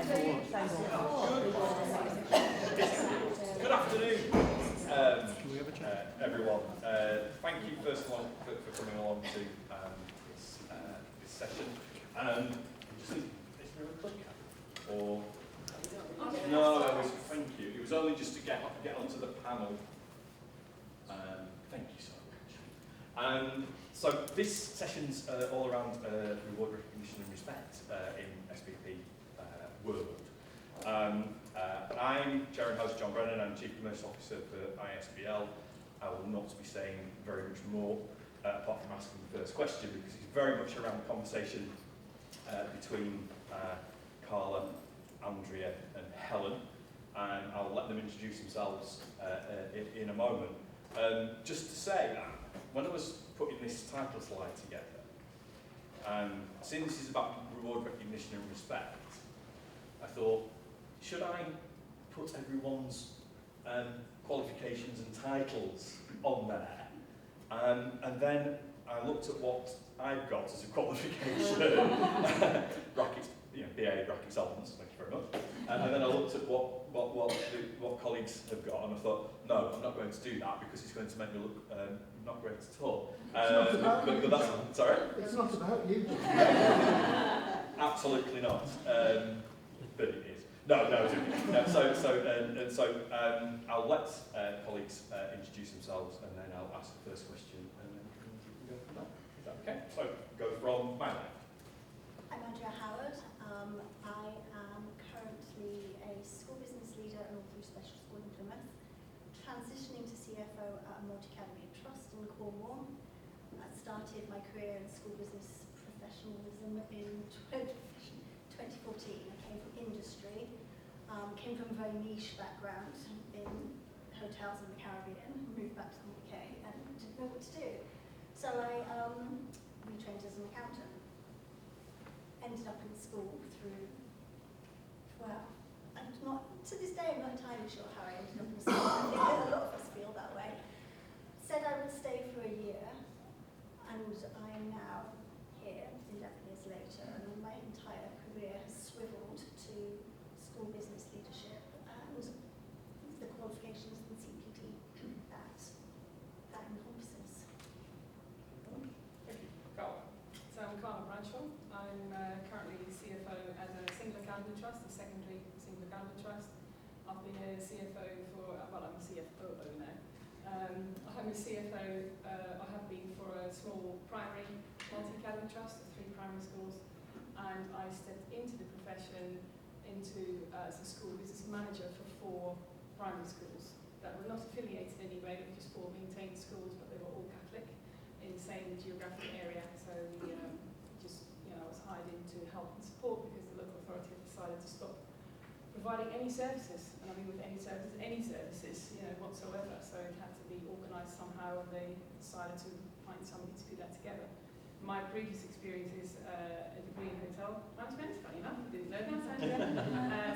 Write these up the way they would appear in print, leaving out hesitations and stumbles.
Good afternoon, everyone. Thank you first of all for coming along to this session. Is there a clicker? Or no? Thank you. It was only just to get onto the panel. Thank you so much. So this session's all around reward recognition and respect in SBP world. I'm Chair and host John Brennan. I'm Chief Commercial Officer for ISBL. I will not be saying very much more apart from asking the first question, because it's very much around the conversation between Carla, Andrea and Helen, and I'll let them introduce themselves in a moment. Just to say that when I was putting this title slide together, seeing this is about reward recognition and respect, I thought, should I put everyone's qualifications and titles on there? And then I looked at what I've got as a qualification, brackets, BA brackets elements, thank you very much. And then I looked at what colleagues have got, and I thought, no, I'm not going to do that because it's going to make me look not great at all. But that's, sorry? It's not about you. Absolutely not. But it is. No. So I'll let colleagues introduce themselves, and then I'll ask the first question, and then we can go from there. Is that okay? So go from my left. I'm Andrea. I am currently a school business leader and all through special school in Plymouth, transitioning to CFO at a multi-academy trust in Cornwall. I started my career in school business professionalism in 2014. I came from industry, came from a very niche background in hotels in the Caribbean, moved back to the UK and didn't know what to do. So I retrained as an accountant. Ended up in school through, well, to this day I'm not entirely sure how I ended up in school. I think that a lot of us feel that way. Said I would stay for a year, and I am now here 11 years later, and my entire career has swiveled to school business leadership and the qualifications in CPD that encompasses. Thank you. Carla. So I'm Carla Bradshaw. I'm currently CFO at a single accountant trust, a secondary single accountant trust. I've been a CFO for, well, I'm a CFOO now. I'm a CFO, I have been for a small primary multi-academy trust of 3 primary schools, and I stepped into the profession as a school business manager for 4 primary schools that were not affiliated in any way, they were just 4 maintained schools, but they were all Catholic in the same geographic area. So we I was hired in to help and support because the local authority had decided to stop providing any services, and I mean with any services, whatsoever. So it had to be organised somehow, and they decided to find somebody to do that together. My previous experience is a degree in hotel management. Funny enough, I didn't know that.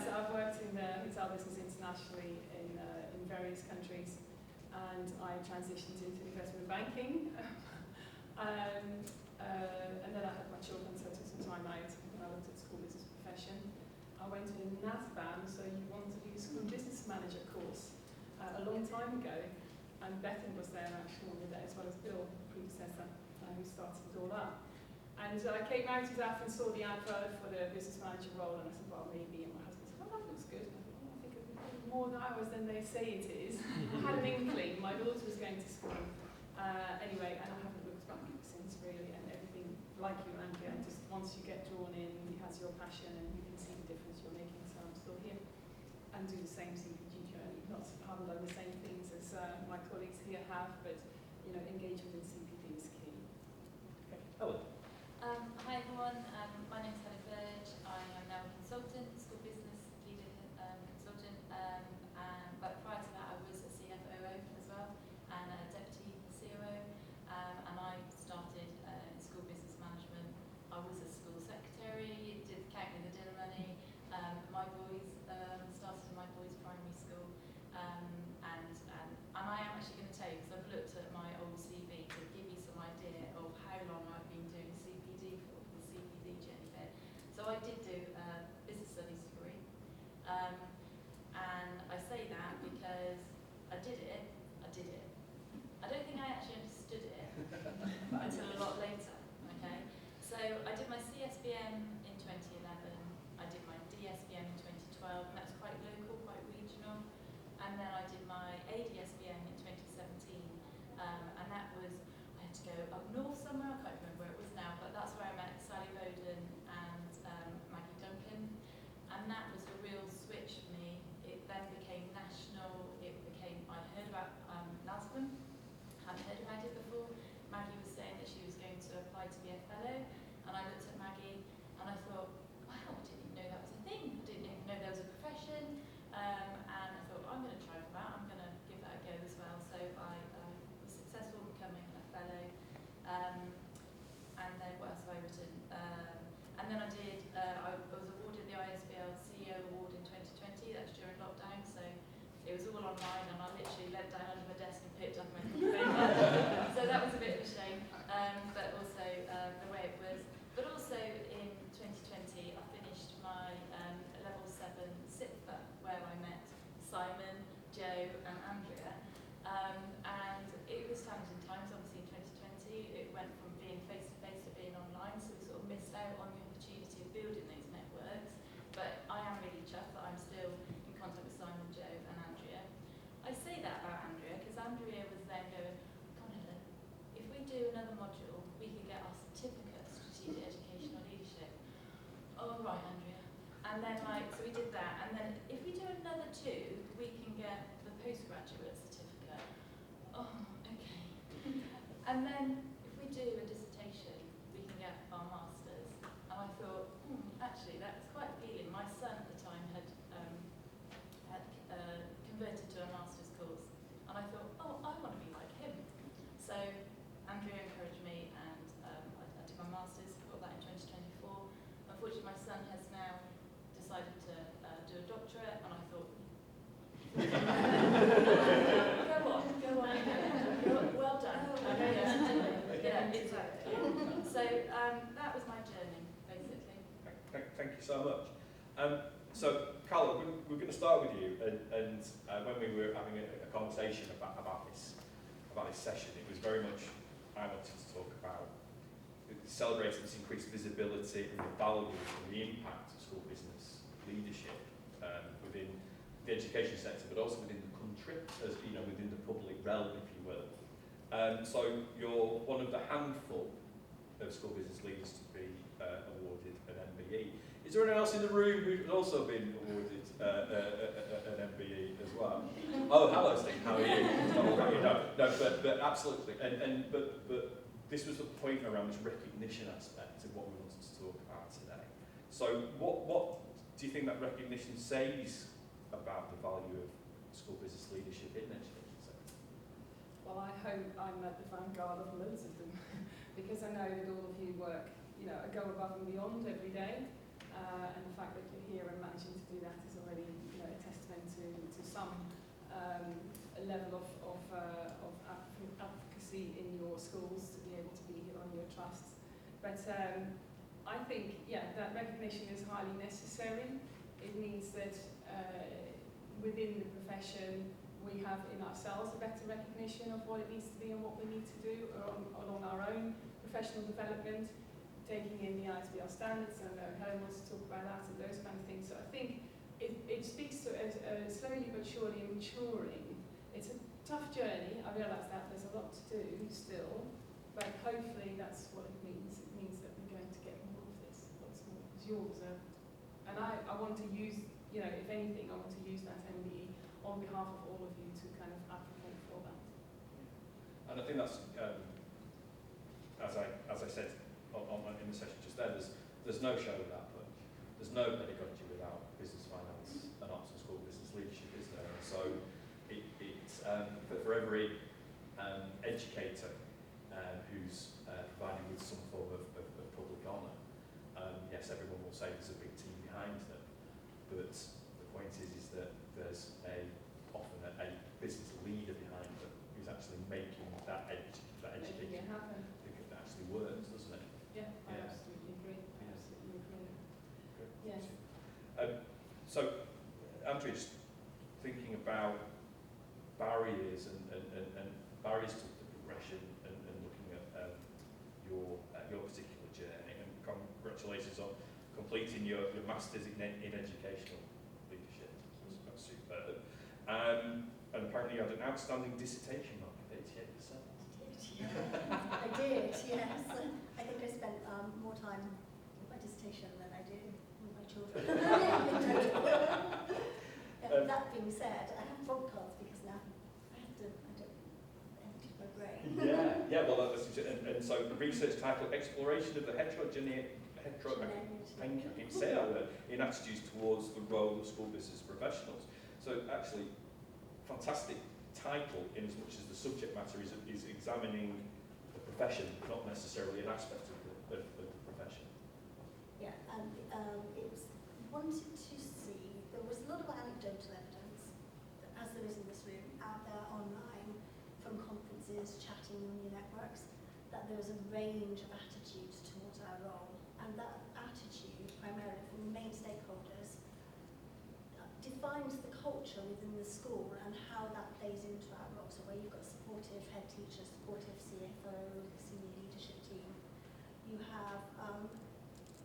So I've worked in the hotel business internationally in various countries, and I transitioned into investment banking. And then I had my children, so I took some time out when I looked at school business profession. I went to the NASBAM, so you want to do a school business manager course a long time ago, and Bethan was there actually on the day, as well as Bill, the predecessor, who started it all up. And I came out of that and saw the advert for the business manager role, and I said, well, maybe. And my husband said, oh, that looks good. And I thought, I think it'll be more hours than they say it is. I had an inkling. My daughter was going to school. Anyway, and I haven't looked back since, really, and everything, like you, Andrea, just once you get drawn in, it has your passion, and you can see the difference you're making, so I'm still here. And do the same CPG journey. I haven't done the same things as my colleagues here have, but, engagement in CPD is key. Okay. Helen. Hi everyone, my name is Helen Burge. I am now a consultant, school business leader consultant, but prior to that I was a CFOO as well, and a deputy COO, and I started in school business management. I was a school secretary, did counting the dinner money. My boys started in my boys' primary school, and I am actually going to tell you, because I've looked at my old CV to give you some idea of how long I've been doing CPD for, the CPD it was all online, and I literally leant down under my desk and picked up my paper. So that was a bit of a shame, but also the way it was. But also in 2020, I finished my level 7 CFOO, where I met Simon, Joe, and Andrea. And it was challenging times, obviously, in 2020. It went from being face-to-face to being online, so we sort of missed out on the opportunity of building those networks. But I am really chuffed that I'm still in contact with Simon, Joe, and Andrea. I say that about Andrea because Andrea was then going, come on, Helen, if we do another module, we can get our certificate of strategic educational leadership. Oh, right, Andrea. And then, so we did that. And then if we do another 2, we can get the postgraduate certificate. Oh, okay. And then if we do a dissertation, we can get our master's. And I thought, actually, that's quite appealing. My son at the time had converted to a master's course, and I thought, oh, I want to be like him. So Andrea encouraged me, and I did my master's, got that in 2024. Unfortunately, my son has now decided to do a doctorate, and I thought, go on, well done. Yeah, exactly. So that was my journey, basically. Thank you so much. So, Carla, we're going to start with you, and when we were having a conversation about this session, it was very much I wanted to talk about celebrating this increased visibility and the value and the impact of school business leadership within the education sector, but also within the country, as you know, within the public realm, if you will. So you're one of the handful of school business leaders to be awarded an MBE. Is there anyone else in the room who's also been awarded an MBE as well? Oh, hello, Steve. How are you? But absolutely. But this was the point around this recognition aspect of what we wanted to talk about today. So, what do you think that recognition says about the value of school business leadership in the education sector? Well, I hope I'm at the vanguard of loads of them, because I know that all of you work, go above and beyond every day. And the fact that you're here and managing to do that is already, a testament to some level of advocacy in your schools to be able to be here on your trusts. But I think, that recognition is highly necessary. It means that within the profession we have in ourselves a better recognition of what it needs to be and what we need to do along our own professional development. Taking in the ISBL standards, and Helen wants to talk about that and those kind of things. So I think it speaks to slowly but surely maturing. It's a tough journey, I realise that, there's a lot to do still, but hopefully that's what it means. It means that we're going to get more of this, lots more, because you all deserve it. And I want to use, if anything, I want to use that MBE on behalf of all of you to kind of advocate for that. And I think that's, as I said, in the session just then, there's no show without Burge. There's no pedagogy without business finance and arts and school business leadership, is there? And so it's for every educator who's provided with some form of public honour, yes, everyone will say there's a big team behind them, but the point is that there's often a business leader behind them who's actually making that education happen. That actually works, doesn't it? Yeah, I Yeah. absolutely agree. I absolutely agree. Good. Yes. So, Andrea, just thinking about barriers and barriers to the progression and looking at your particular journey, and congratulations on completing your Masters in Educational Leadership. That's superb. And apparently you had an outstanding dissertation mark of 88%. I did, yes. I think I spent more time with my dissertation than I do with my children. That being said, I have podcasts because now I empty my brain. Yeah. Well, and so the research title: Exploration of the Heterogeneity in attitudes towards the role of school business professionals. So actually, fantastic title in as much as the subject matter is examining the profession, not necessarily an aspect of the profession. Yeah, and it was wanted to see, there was a lot of anecdotal evidence, as there is chatting in your networks, that there was a range of attitudes towards our role, and that attitude, primarily from the main stakeholders, defines the culture within the school and how that plays into our role. So where you've got supportive head teachers, supportive CFO, senior leadership team, you have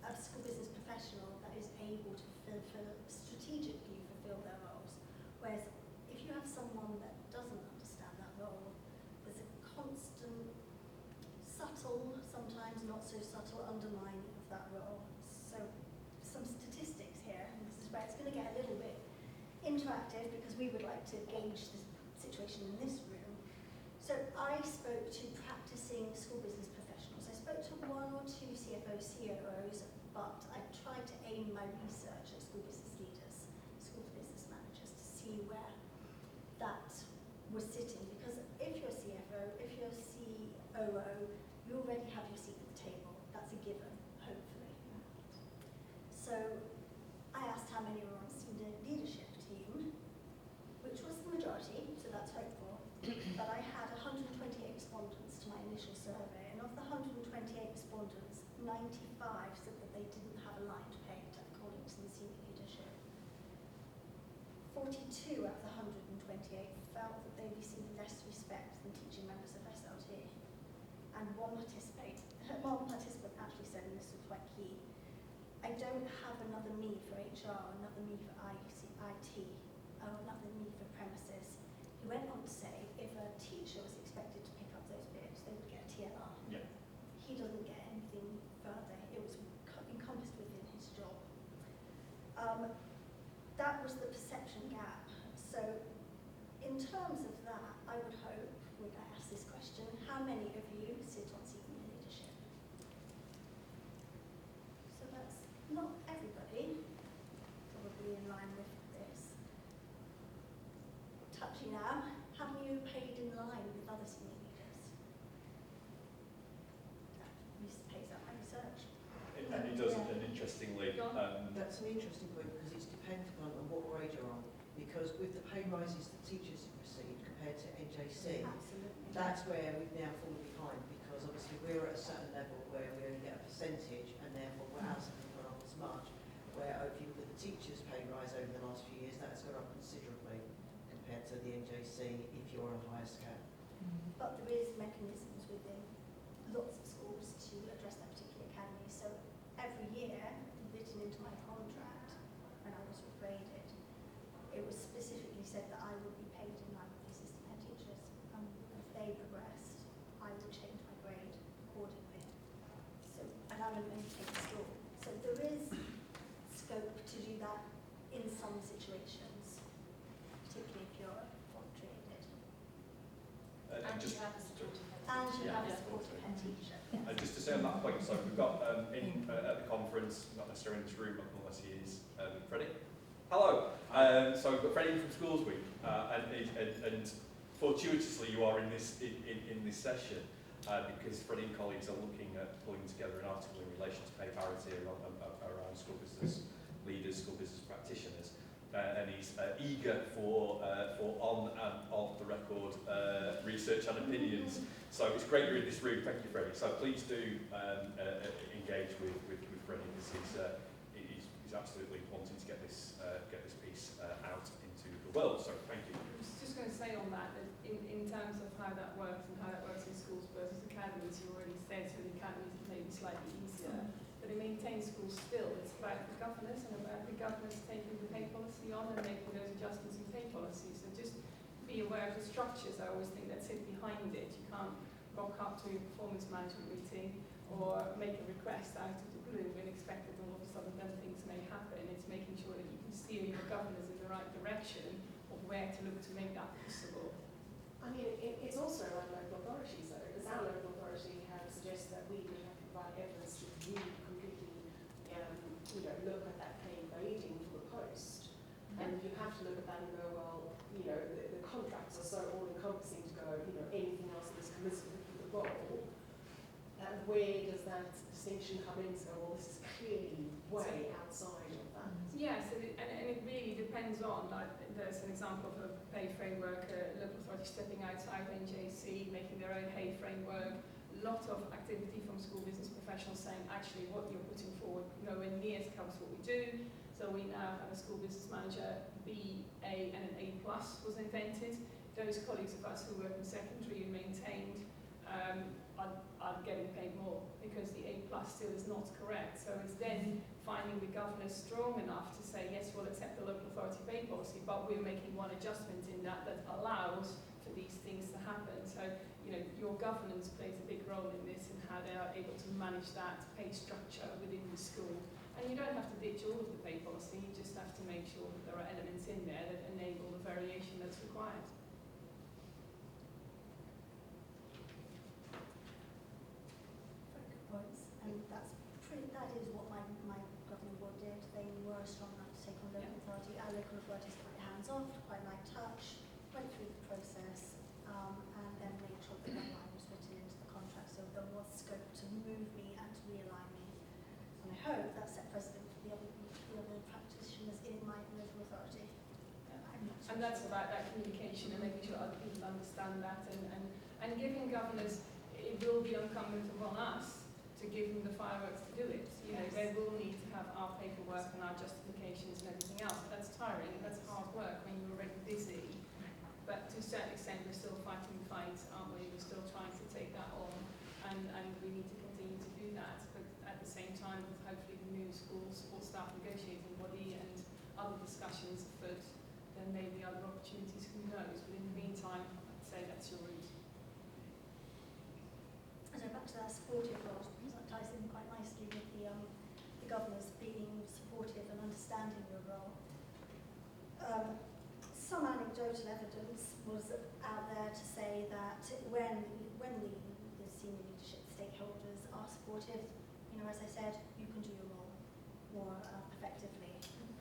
a school business professional that is able to strategically fulfill their roles. Whereas if you have someone that doesn't understand that role, there's a constant, subtle, sometimes not so subtle, undermining of that role. So some statistics here, and this is where it's going to get a little bit interactive because we would like to gauge the situation in this room. So I spoke to practicing school business professionals. I spoke to 1 or 2 CFOs, COOs, but I tried to aim my research at school business leaders, school business managers, to see where that was sitting. Because if you're a CFO, if you're a COO, you already have your seat at the table. That's a given, hopefully. So I asked how many were on senior leadership team, which was the majority, so that's hopeful. But I had 128 respondents to my initial survey, and of the 128 respondents, 95 said that they didn't have a line to pay according to the senior leadership. 42 out of the 128 felt that they received less respect than teaching members of SLT. And one participant actually said, and this was quite key, I don't have another me for HR, another me for IT, or another me for premises. He went on to say, if a teacher was expected to pick up those bits, they would get a TLR. Yeah. He doesn't get anything further. It was encompassed within his job. That was the perception gap. So in terms of that, I would hope, when I ask this question, how many of you sit on senior leadership? So that's not everybody, probably in line with this. Touching now, how many of you paid in line with other senior leaders? That pays out my research. And it does, and interestingly, That's an interesting point because it's dependent on what grade you're on. Because with the pay rises that teachers have received compared to NJC, Absolutely. that's where we've now fallen behind because obviously we're at a certain level where we only get a percentage and therefore ours haven't gone up as much. Where if you look at the teachers' pay rise over the last few years, that's gone up considerably compared to the NJC if you're on a higher scale. But there is mechanisms within lots of schools to address that particular academy. So every year, written into my contract, when I was graded, it was specifically said that I would be paid in line with the assistant head teachers. If they progressed, I would change my grade accordingly. So, and I'm a maintained school. So there is scope to do that in some situations, particularly if you're traded. And just you have a supportive head And you Yeah. have a supportive head teacher. Yes. just to say on that point, so we've got at the conference, not necessarily in this room, unless he is, Freddie. Hello. So we've got Freddie from Schools Week, and fortuitously you are in this session because Freddie and colleagues are looking at pulling together an article in relation to pay parity around school business leaders, school business practitioners, and he's eager for on and off the record research and opinions. So it's great you're in this room. Thank you, Freddie. So please do engage with Freddie because he's absolutely wanting to get this piece out into the world. So thank you. I was just going to say on that in terms of how that works and how that works in schools versus academies, you already said so the academies may be slightly easier, but in maintained schools still, it's about the governors and about the governors taking the pay policy on and making those adjustments in pay policy. So just be aware of the structures, I always think, that sit behind it. You can't rock up to a performance management meeting or make a request out of the blue and expect that all of a sudden then things may happen. It's making sure that you can steer your governors in the right direction of where to look to make that possible. I mean, it's also around local authorities though, because our local authority has suggested that we would have to provide evidence to really completely, look at that pay grading for the post. And you have to look at that and go, well, the contracts are so all-encompassing to go, anything else that is commensurate with the role. And where does that distinction come in? So, well, this is clearly way outside of that. Yes, and it really depends goes on, like there's an example of a pay framework, a local authority stepping outside NJC, making their own pay framework, lot of activity from school business professionals saying actually what you're putting forward nowhere near covers what we do. So we now have a school business manager, B, A and an A+ was invented. Those colleagues of us who work in secondary and maintained are getting paid more because the A+ still is not correct. So it's then finding the governors strong enough to say, yes, we'll accept the local authority pay policy, but we're making one adjustment in that allows for these things to happen. So, you know, your governance plays a big role in this and how they are able to manage that pay structure within the school. And you don't have to ditch all of the pay policy, you just have to make sure that there are elements in there that enable the variation that's required. Very good points, and that is what my governing board did. They were strong enough to take on local authority. Our local authorities quite hands-off, quite light touch, went through the process, and then made sure that that line was written into the contract, so there was scope to move me and to realign me. And I hope that set precedent for the other practitioners in my local authority. And that's about that communication and making sure other people understand that and giving governors, it will be incumbent upon us to give them the fireworks to do it. You know, they will need to have our paperwork and our justifications and everything else. That's tiring, that's hard work when you're already busy. But to a certain extent, we're still fighting the fight, aren't we? We're still trying to take that on, and we need to continue to do that. But at the same time, with hopefully the new school support staff negotiating body and other discussions afoot, then maybe other opportunities, who knows? But in the meantime, I'd say that's your route. So back to that supportive role, because that ties in quite nicely with the governors being supportive and understanding your role. Some anecdotal evidence was out there to say that when the senior leadership stakeholders are supportive, you know, as I said, you can do your role more effectively.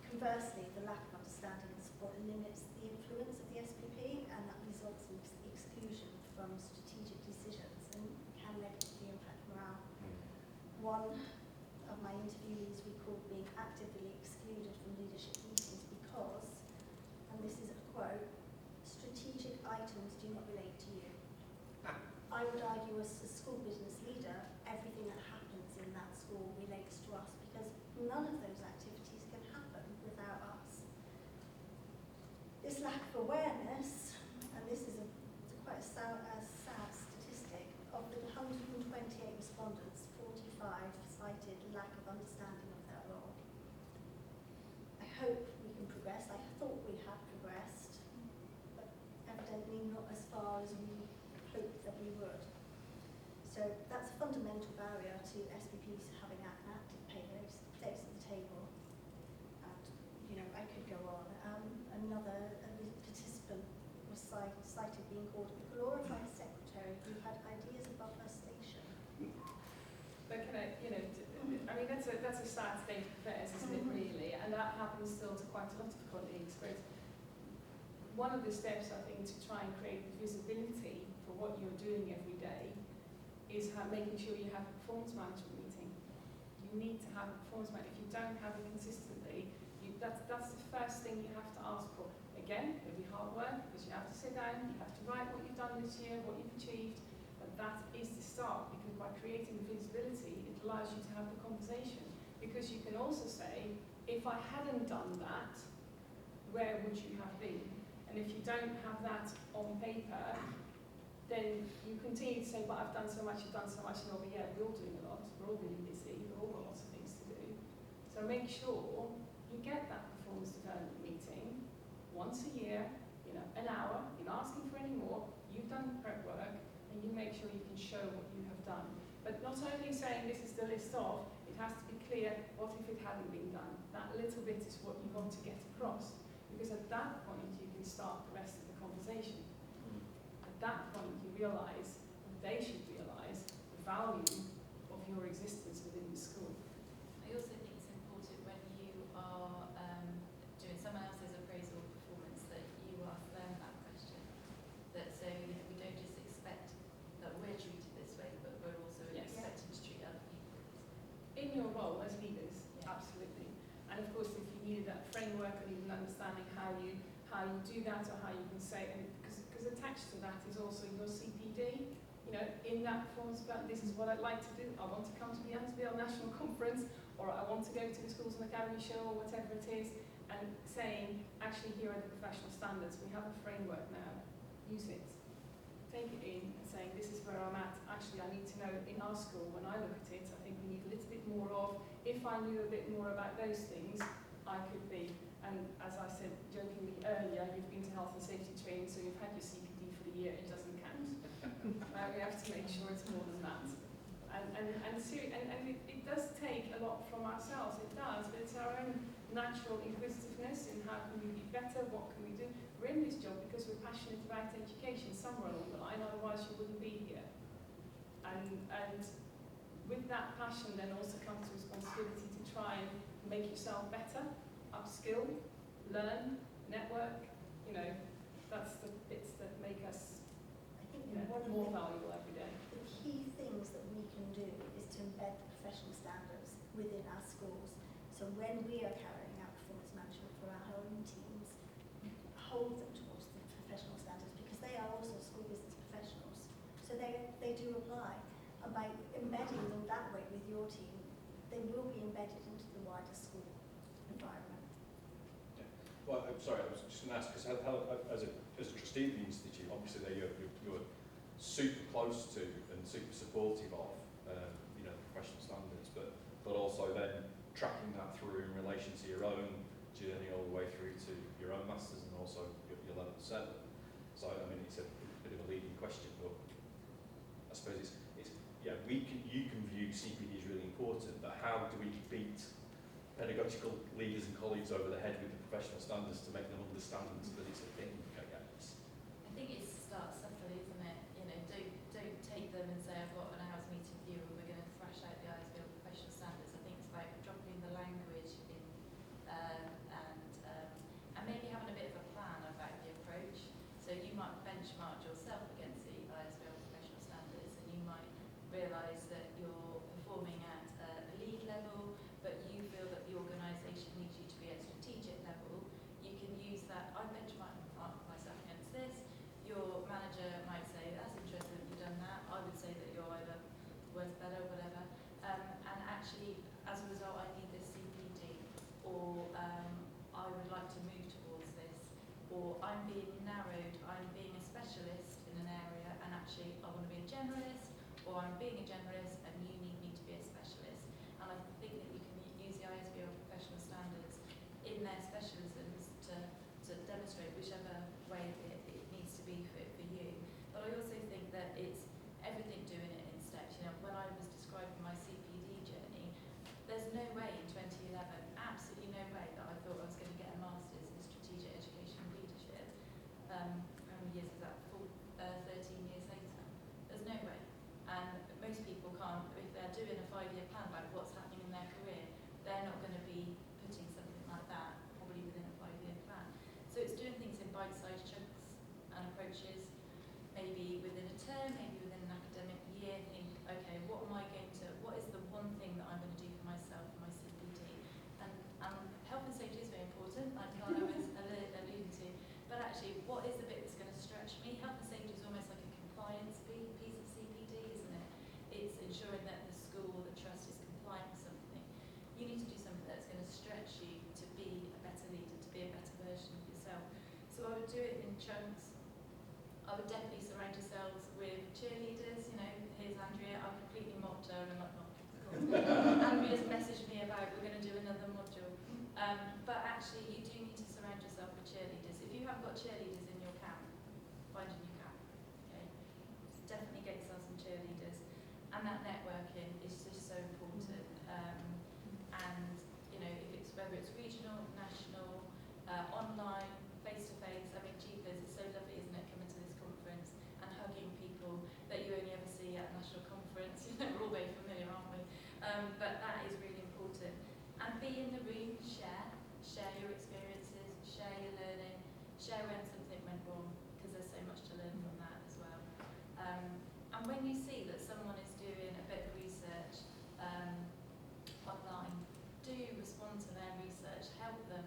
Conversely, the lack of understanding and support limits the influence of the SBP, and that results in exclusion from strategic decisions and can negatively impact morale. One of my interviewees recalled being actively excluded from leadership meetings because, and this is a quote, strategic items do not relate to you. I would argue as a school business leader, everything that happens in that school relates to us because none of those activities can happen without us. This lack of awareness, and this is quite a sad statistic, of the 128 respondents, 45 cited lack of understanding of their role. I hope we can progress. I thought we had progressed, but evidently not as far as we hoped that we would. So that's a fundamental barrier to SBPs having an active pay legs at the table. And, you know, I could go on. Another participant was cited being called a glorified secretary who had ideas above her station. But can I, you know, I mean, that's a sad state of affairs, isn't it, really? And that happens still to quite a lot of colleagues. But one of the steps, I think, to try and create visibility for what you're doing every day is making sure you have a performance management meeting. You need to have a performance management. If you don't have it consistently, that's the first thing you have to ask for. Again, it'll be hard work because you have to sit down, you have to write what you've done this year, what you've achieved, but that is the start because by creating the visibility, it allows you to have the conversation. Because you can also say, if I hadn't done that, where would you have been? And if you don't have that on paper, then you continue to say, well, I've done so much, you've done so much, and yeah, we're all doing a lot, we're all really busy, we've all got lots of things to do. So make sure you get that performance development meeting once a year, you know, an hour, you're not asking for any more, you've done the prep work, and you make sure you can show what you have done. But not only saying this is the list of, it has to be clear, what if it hadn't been done? That little bit is what you want to get across, because at that point you can start the rest of the conversation. At that point you realise, and they should realise, the value of your existence within the school. I also think it's important when you are doing someone else's appraisal performance that you ask them that question. That so, you know, we don't just expect that we're treated this way, but we're also expected to treat other people. In your role as leaders, Yeah. absolutely. And of course, if you needed that framework and even understanding how you do that, or how you can say, and because attached to that is also your CPD. You know, in that performance plan, this is what I'd like to do. I want to come to the ISBL National Conference, or I want to go to the Schools and Academy Show, or whatever it is, and saying, actually, here are the professional standards. We have a framework now. Use it. Take it in and saying, this is where I'm at. Actually, I need to know in our school, when I look at it, I think we need a little bit more of, if I knew a bit more about those things, I could be. And as I said jokingly earlier, you've been to health and safety training, so you've had your CPD for the year, it doesn't count. We have to make sure it's more than that. And it does take a lot from ourselves, it does, but it's our own natural inquisitiveness in how can we be better, what can we do. We're in this job because we're passionate about education somewhere along the line, otherwise you wouldn't be here. And with that passion then also comes the responsibility to try and make yourself better, upskill, learn, network, you know, that's the bits that make us more valuable every day. The key things that we can do is to embed the professional standards within our schools. So when we are carrying out performance management for our own teams, hold them towards the professional standards, because they are also school business professionals. So they do apply. And by embedding them that way with your team, they will be embedded into the wider school environment. Yeah. Well, I'm sorry, I was just going to ask, because as a trustee of the Institute, obviously you're super close to and super supportive of you know, the professional standards, but also then tracking that through in relation to your own journey all the way through to your own masters and also your level 7. So I mean, it's a bit of a leading question, but I suppose it's yeah, you can view CPD as really important, but how do we beat pedagogical leaders and colleagues over the head with the professional standards to make them understand that it's a thing, I guess? I think it starts subtly, isn't it? You know, don't take them and say, I've got an hour's meeting with you and we're going to thrash out the ISBL professional standards. I think it's about dropping the language in and maybe having a bit of a plan about the approach. So you might benchmark yourself against the ISBL professional standards, and you might realise that you're performing at a lead level, but you feel that the organisation needs you to be at strategic level. You can use that. I benchmark myself against this. Your manager might say, that's interesting that you've done that. I would say that you're either worth better, whatever. And actually, as a result, I need this CPD, or I would like to move towards this, or I'm being narrowed, I'm being a specialist in an area, and actually I want to be a generalist, or I'm being a generalist and you need me to be a specialist. And I think that you can use the ISBL professional standards in their specialisms to demonstrate whichever way it needs to be for you. But I also think that it's everything doing it in steps. You know, when I was describing my CPD journey, there's no way in 2011, absolutely no way, that I thought I was going to get a master's in strategic education and leadership. How many years is that? 13 years later. There's no way. And most people can't, if they're doing a 5-year plan about what's happening in their career, they're not going to be putting something like that probably within a 5-year plan. So it's doing things in bite-sized chunks and approaches, maybe within a term, maybe within an academic year. Think, okay, what is the one thing that I'm going to do for myself, for my CPD? And health and safety is very important, like Carla was alluding to, but actually, what is the bit that's going to stretch me? Health and safety is almost like a compliance piece of CPD, isn't it? It's ensuring that the school or the trust is compliant with something. You need to do something that's going to stretch you to be a better leader, to be a better version of yourself. So I would do it in chunks. I would definitely surround yourselves with cheerleaders. You know, here's Andrea. I completely mocked her and not Andrea's messaged me about we're going to do another module. But actually, you do need to surround yourself with cheerleaders. If you haven't got cheerleaders in your camp, find a new camp. Okay, definitely get yourself some cheerleaders, and that networking is just so important. And you know, if it's whether it's regional, national, online, face to face. I mean, jeepers, it's so lovely, isn't it, coming to this conference and hugging people that you only ever see at a national conference. You know, we're all very familiar, aren't we? But that is really important. And be in the room, share your experiences, share your learning, share when something went wrong, because there's so much to learn from that as well. And when you see that someone is doing a bit of research online, do respond to their research, help them,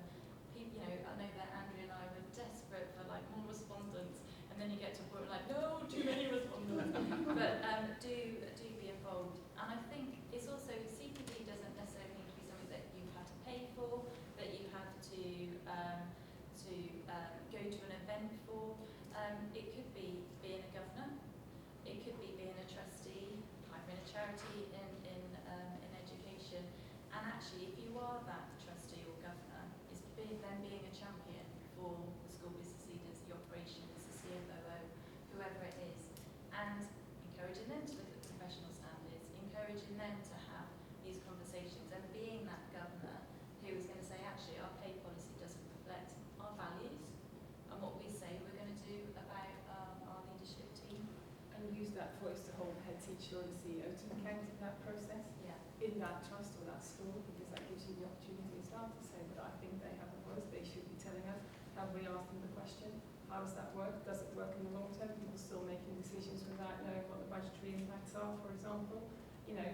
how does that work? Does it work in the long term? People still making decisions without knowing what the budgetary impacts are, for example. You know,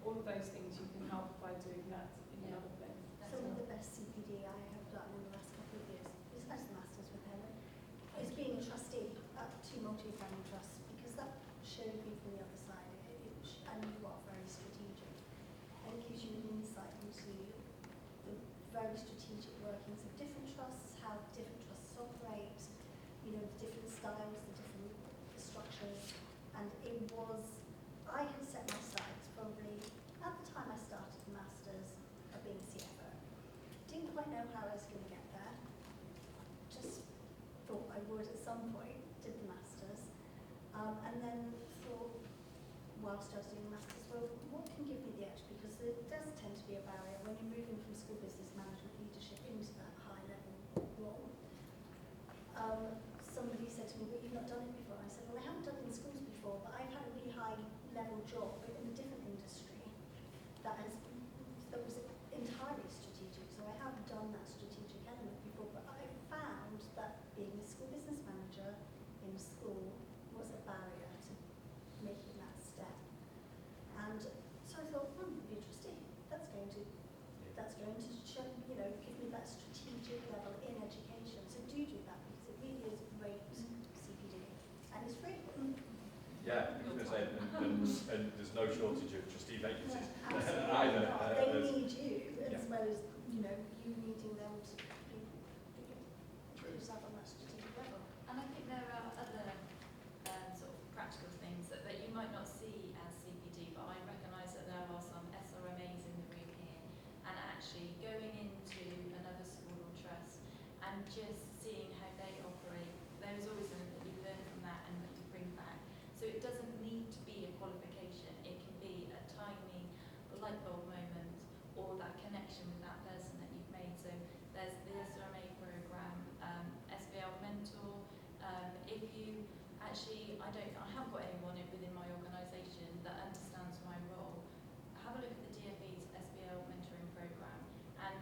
all of those things you can help by doing that in another thing. Some of the best CPD I have done in the last couple of years, besides the Masters with Helen, is being a trustee at two multi-family trusts, because that showed people the other side. And you are very strategic. And it gives you an insight into the very strategic workings of different trusts, how different trusts operate, you know, the different styles, the different structures. And it was, I had set my sights probably at the time I started the Masters of being a CFO. Didn't quite know how I was going to get there. Just thought I would at some point, did the Masters. And then thought, whilst I was doing the Masters, well, what can give me the edge? Because there does tend to be a barrier when you're moving from school business management leadership into that high level role. Somebody said to me, but you've not done it before. I said, well, I haven't done it in schools before, but I've had a really high level job in a different industry that was entirely strategic. So I have done that strategic element before, but I found that being a school business manager in a school was a barrier to making that step. And so I thought, be a trustee. That's going to show, you know, give me that strategic level in education. So do that, because it really is great CPD, and it's free. Yeah, I was going to say, and there's no shortage of trustee vacancies Absolutely either. not. They need you, as Yeah. well as, you know, you needing them to put yourself on that strategic level. And I think there are other sort of practical things that you might not see as CPD, but I recognise that there are some SRMAs in the room here, and actually going into another school or trust and just seeing how they operate, there's always something that you learn from that and that you bring back. So it doesn't need to be a qualification, it can be a tiny light bulb moment or that connection with that person that you've made. So there's the SRMA programme, SBL mentor. If you actually, I haven't got anyone within my organisation that understands my role, have a look at the DFE's SBL mentoring programme, and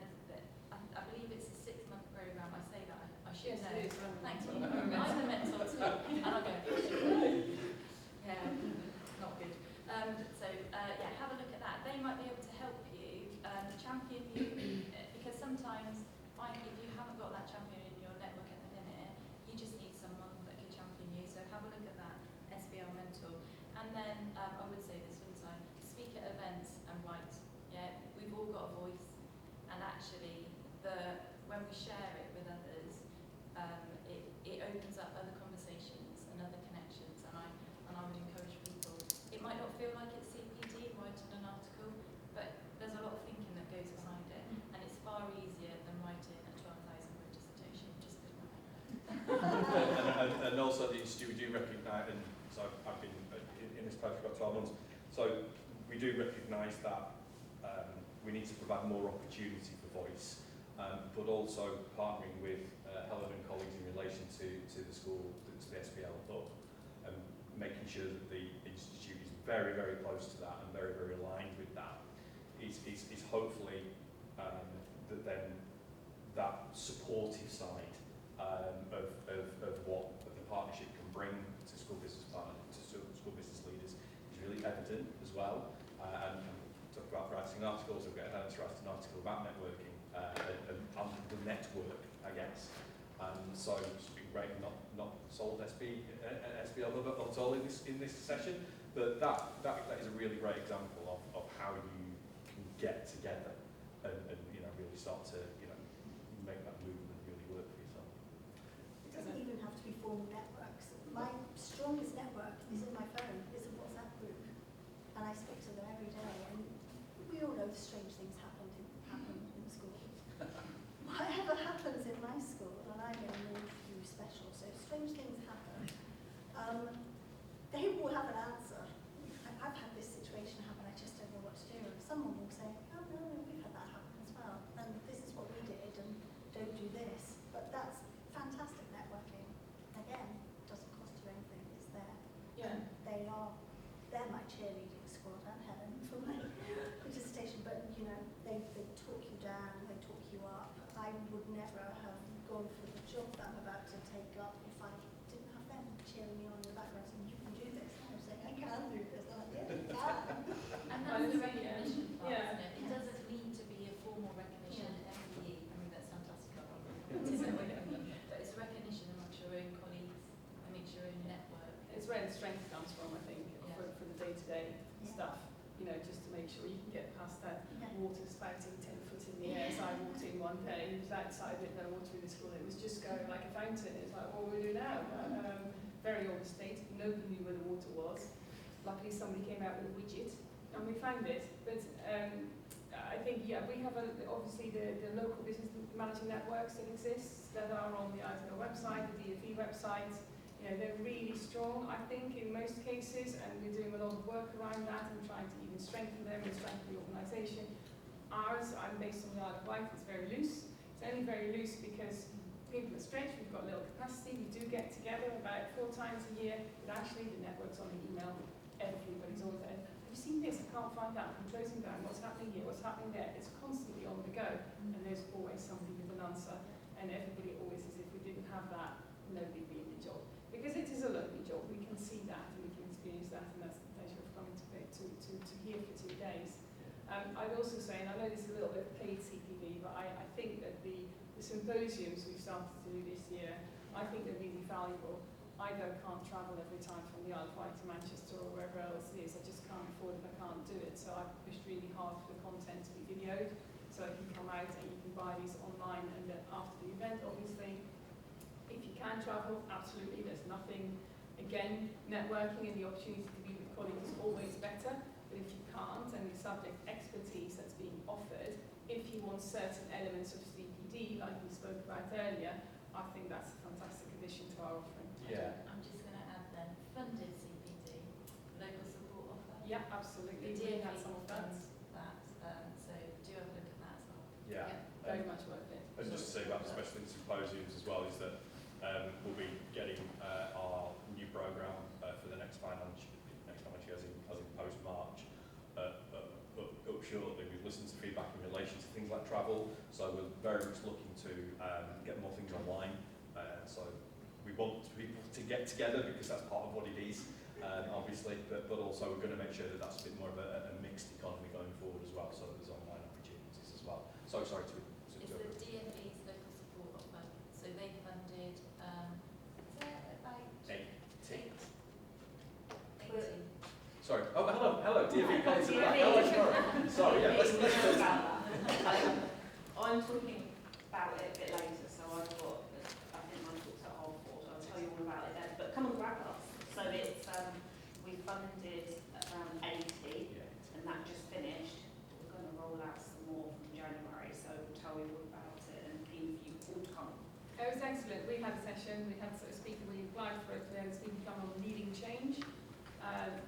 I believe it's a 6-month programme. I say that, I should know. Yes, it is. Thanks. I'm a mentor too, and I go, yeah, not good. Yeah, have a look at that. They might be able to help you, champion you, because sometimes if you haven't got that champion in your network at the minute, you just need someone that can champion you. So have a look at that SBL mentor. And then I would say this all the time, speak at events and write. Yeah, we've all got a voice, and actually when we share it with others, it opens up other conversations and other connections, and I would encourage people. It might not feel like it's CPD, writing an article, but there's a lot of thinking that goes behind it, and it's far easier than writing a 12,000-word dissertation. Just and also at the Institute we do recognise, and so I've been in this post for about 12 months, so we do recognise that we need to provide more opportunity for voice, but also partnering with Helen and colleagues in relation to the school, to the SBL Hub, and making sure that the Institute is very, very close to that and very, very aligned with that, is hopefully that then that supportive side of what the partnership can bring to school business leaders is really evident as well. And talk about writing articles, we've got Helen to write an article about networking and the network, I guess. So it's been great, not sold SBL at all in this session, but that is a really great example of how you can get together and really start to make that movement really work for yourself. It doesn't even have to be formal networks. My strongest network is in my phone, is a WhatsApp group, and I speak to them every day. And we all know strange things happen in school. Whatever happens in my school, and I get moved through special, so strange things happen. They will have an answer. I've had this situation happen, I just don't know what to do. Someone will say, oh no, we've had that happen as well, and this is what we did, and don't do this. But that's fantastic networking. Again, doesn't cost you anything, it's there. Yeah. They're my cheerleading squad, and Helen for my dissertation, but they talk you down, they talk you up. I would never have gone for the job that I'm about to take up if I cheering me on in the background saying, you can do this. And I was saying, I can do this. I'm like, yeah, you can. And that's the recognition part, Yeah. isn't it? It doesn't need to be a formal recognition every year. I mean, that's fantastic. It isn't what it means, but it's recognition amongst your own colleagues, amongst your own network. It's where the strength comes from, I think, Yeah. for the day-to-day stuff. You know, just to make sure you can get past that water spouting 10 foot in the air. So I walked in one day, it was outside, with no water in the school, it was just going like a fountain. It's like, what do we do now? Very old estate, nobody knew where the water was. Luckily somebody came out with a widget and we found it. But I think, yeah, we have obviously the local business managing networks that exist that are on the ISBL website, the DFE website. You know, they're really strong, I think, in most cases, and we're doing a lot of work around that and trying to even strengthen them and strengthen the organisation. Ours, I'm based on the Isle of Wight, it's very loose. It's only very loose because people are stretched, we've got little capacity, we do get together about 4 times a year, but actually the network's on the email, everybody's always there. Have you seen this? I can't find out, I'm closing down, what's happening here, what's happening there? It's constantly on the go, and there's always somebody with an answer, and everybody always, as if we didn't have that, nobody'd be in the job. Because it is a lonely job, we can see that and we can experience that, and that's the pleasure of coming to here for 2 days. I'd also say, and I know this is a little bit of paid CPD, but I think that the symposiums we've started to do this year, I think they're really valuable. I can't travel every time from the Isle of Wight to Manchester or wherever else it is. I just can't afford it, I can't do it. So I've pushed really hard for the content to be videoed, so it can come out and you can buy these online, and then after the event, obviously, if you can travel, absolutely, there's nothing, again, networking and the opportunity to be with colleagues is always better, but if you can't, and the subject expertise that's being offered, if you want certain elements of CPD, like we spoke about earlier, I think that's a fantastic addition to our offering. Yeah. I'm just going to add then, funded CPD, local support offer. Yeah, absolutely. The We had DFE some of that. funds that, so do have a look at that as well. Yeah. Very much worth it. And just to say about the specialist symposiums as well is that we'll be getting our new programme for the next financial year, as in post-March, up shortly. We've listened to feedback in relation to things like travel, so we're very much looking to get more things online. So we want people to get together because that's part of what it is, obviously, but also we're going to make sure that that's a bit more of a mixed economy going forward as well, so that there's online opportunities as well. So sorry to It's the DFE's local support offer, so they funded, is there about 80. 80? Sorry. Oh, hello, DFE colleagues in the back. Hello, sorry, yeah, let's about that. I'm talking about it a bit later, so I thought, I think my talk's at 4:30, so I'll tell you all about it then. But come and grab us. So it's, we funded around 80, and that just finished. We're going to roll out some more from January, so we'll tell you all about it and keen for you all to come. It was excellent. We had a session, we had a speaker, we applied for it, we had a speaker come on leading change.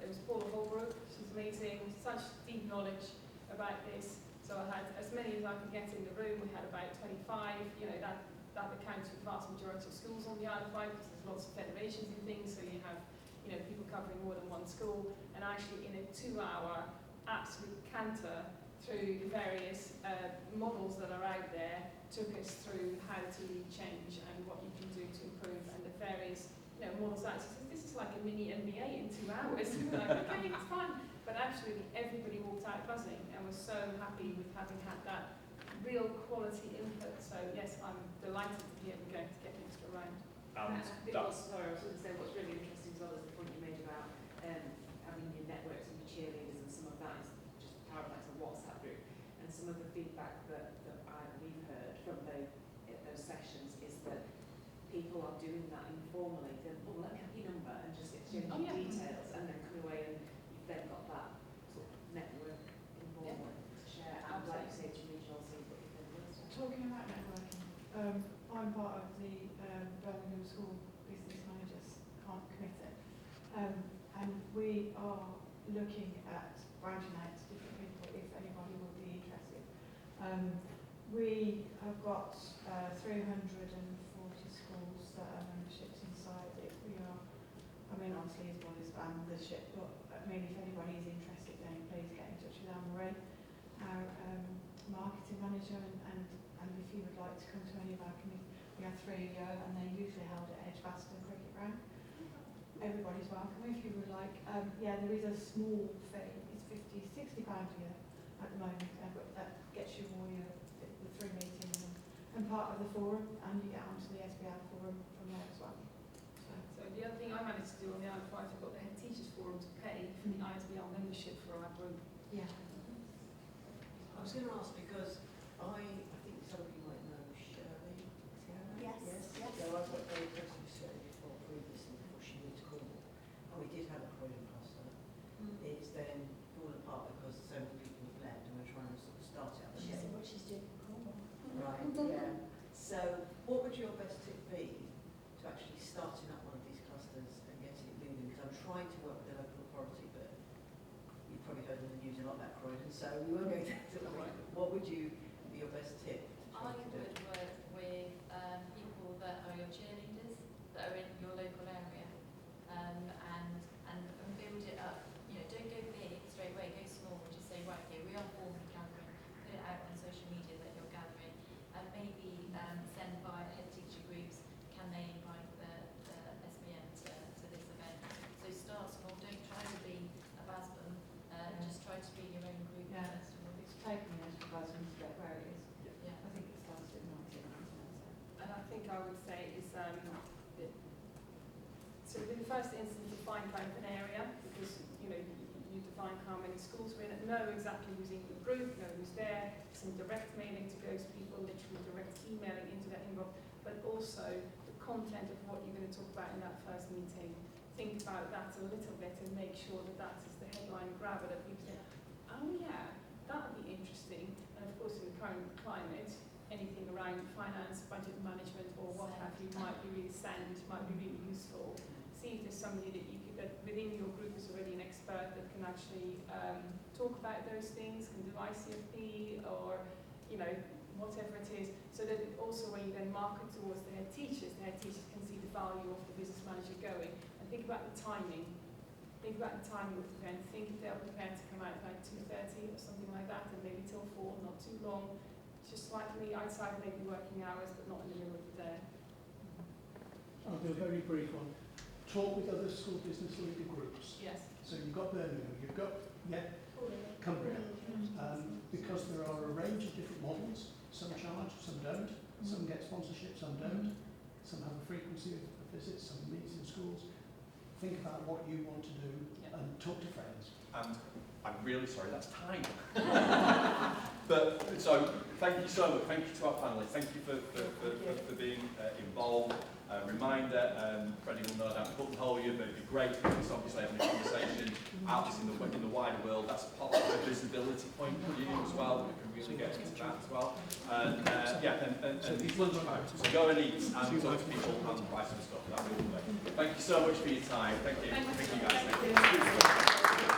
It was Paula Holbrook, she's amazing, such deep knowledge about this. So I had as many as I could get in the room. We had about 25, you know, that accounts for the vast majority of schools on the Isle of Wight, because there's lots of federations and things, so you have, you know, people covering more than one school. And actually in a 2-hour absolute canter through the various models that are out there, took us through how to lead change and what you can do to improve, and the various, you know, models that. She says, this is like a mini MBA in 2 hours. We're like, okay, it's fine. But absolutely everybody walked out buzzing and was so happy with having had that real quality input. So yes, I'm delighted to be able to get an extra round. And Sorry, I was going to say what's really interesting as well is the point you made about having your networks and your cheerleaders, and some of that is just parallel to WhatsApp group. And some of the feedback that we've heard from those sessions is that people are doing that informally. Then, oh, let me have your number, and just exchanging details, and then come away and you've then got that sort of network informally to share. And like you say, to regional, so you've got your networks. Talking about networking, I'm part of the Birmingham School Business Managers Committee, and we are looking at branching out to different people if anybody would be interested. We have got 340 schools that are memberships inside it. We are, I mean, obviously as well as membership, but I mean, if anybody is interested, then please get in touch with Anne-Marie, our marketing manager, and if you would like to come to any of our committees, we have 3 a year, and they're usually held at Edgbaston Cricket Ground. everybody's welcome if you would like. Yeah, there is a small fee. It's £60 a year at the moment, but that gets you all the 3 meetings and part of the forum, and you get onto the SBL forum from there as well. So the other thing I managed to do on the Isle of Wight, I've got the head teachers forum to pay for the ISBL membership for our group. Yeah. I was going to ask because I think some of you might know Shirley. Yes, Yes. yes. So I've worked very closely with Shirley previously before she moved to Cornwall, and we did have a Croydon cluster. It's then fallen apart because so many people have left, and we're trying to sort of start it up She again. said what she's doing for Cornwall. Right. Yeah. So, what would your best tip be to actually starting up one of these clusters and getting it moving? Because I'm trying to work with the local authority, but you've probably heard in the news a lot about Croydon, so we won't go into that. What would you be your best tip to try I to do? would work with people that are your cheerleaders, that are in your local area, and build it up. You know, don't go big straight away, go small, and just say, right, okay, we are formally gathering, put it out on social media that you're gathering, and maybe send by head teacher groups, can they invite the SBM to this event? So start small, don't try to be a BASBM, just try to be your own group Yeah. first of all. It's taken me as a to get where it is. Yeah. I think it started in 1999. And I think I would say is so in the first instance define kind of an area, because you know you define how many schools are in it, know exactly who's in your group, know who's there, some direct mailing to those people, literally direct emailing into that inbox, but also the content of what you're going to talk about in that first meeting. Think about that a little bit and make sure that that is the headline grabber that people say, oh yeah, that would be interesting. And of course in the current climate, anything around finance, budget management or what have you might be really useful. See if there's somebody that you could, that within your group is already an expert that can actually talk about those things, can do ICFP or, you know, whatever it is, so that it also when you then market towards the head teachers can see the value of the business manager going. And think about the timing. Think about the timing of the event. Think if they're prepared to come out like 2:30 or something like that, and maybe till 4, not too long. Just slightly outside maybe working hours, but not in the middle of the day. I'll do a very brief one. Talk with other school business leader groups. Yes. So you've got Birmingham, you've got, Cumbria. Because there are a range of different models. Some charge, some don't. Some get sponsorship, some don't. Some have a frequency of visits, some meet in schools. Think about what you want to do and talk to friends. And I'm really sorry, that's time. But so thank you so much. Thank you to our panelists. Thank you for being involved. Reminder, Freddie will no doubt buttonhole you, but it'd be great because obviously having a conversation out in the wider world. That's a popular visibility point for you as well. We can really get into that as well. And and it's lunchtime, so go and eat and talk to people and buy some stuff. That'd be lovely. Thank you so much for your time. Thank you. Thank you guys. Thank you.